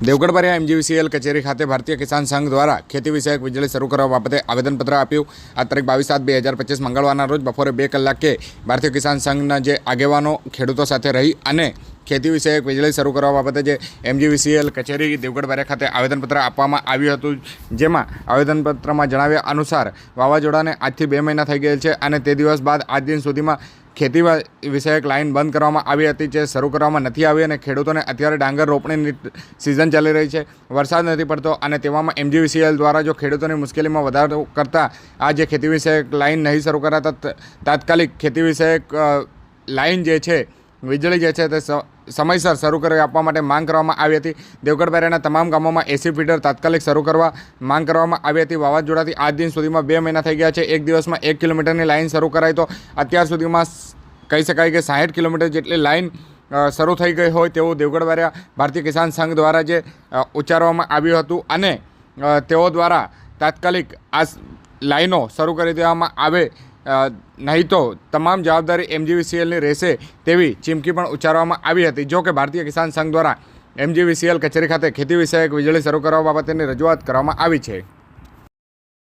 Devgadh MGVCL કચેરી ખાતે ભારતીય કિસાન સંઘ દ્વારા ખેતી વિષયક વીજળી શરૂ કરવા બાબતે આવેદનપત્ર આપ્યું। આ તારીખ 22/7/2025 મંગળવારના રોજ બપોરે 2 કલાકે ભારતીય કિસાન સંઘના જે આગેવાનો ખેડૂતો સાથે રહી અને ખેતી વિષયક વીજળી શરૂ કરવા બાબતે જે એમજીવીસીએલ કચેરી દેવગઢ ખાતે આવેદનપત્ર આપવામાં આવ્યું હતું, જેમાં આવેદનપત્રમાં જણાવ્યા અનુસાર વાવાઝોડાને આજથી 2 મહિના થઈ ગયેલ છે અને તે દિવસ બાદ આજ દિન સુધીમાં ખેતી વિષયક લાઇન બંધ કરવામાં આવી હતી, જે શરૂ કરવામાં નથી આવી અને ખેડૂતોને અત્યારે ડાંગર રોપણીની સિઝન ચાલી રહી છે, વરસાદ નથી પડતો અને તેવામાં એમજીવીસીએલ દ્વારા જો ખેડૂતોની મુશ્કેલીમાં વધારો કરતા આ જે ખેતી વિષયક લાઇન નહીં શરૂ કરાતા તાત્કાલિક ખેતી વિષયક લાઇન જે છે વીજળી જે છે તે સમયસર શરૂ કરી આપવા માટે માંગ કરવામાં આવી હતી। દેવગઢ તમામ ગામોમાં એસી ફીડર તાત્કાલિક શરૂ કરવા માંગ કરવામાં આવી હતી। વાવાઝોડાથી આજ દિન સુધીમાં 2 મહિના થઈ ગયા છે। એક દિવસમાં 1 કિલોમીટરની લાઇન શરૂ કરાય તો અત્યાર સુધીમાં કહી શકાય કે 60 કિલોમીટર જેટલી લાઇન શરૂ થઈ ગઈ હોય તેવું દેવગઢ ભારતીય કિસાન સંઘ દ્વારા જે ઉચ્ચારવામાં આવ્યું હતું અને તેઓ દ્વારા તાત્કાલિક આ લાઇનો શરૂ કરી દેવામાં આવે, નહીં તો તમામ જવાબદારી એમજીવીસીએલની રહેશે તેવી ચીમકી પણ ઉચ્ચારવામાં આવી હતી। જો કે ભારતીય કિસાન સંઘ દ્વારા એમજીવીસીએલ કચેરી ખાતે ખેતી વિષયક વીજળી શરૂ કરવા બાબતેની રજૂઆત કરવામાં આવી છે।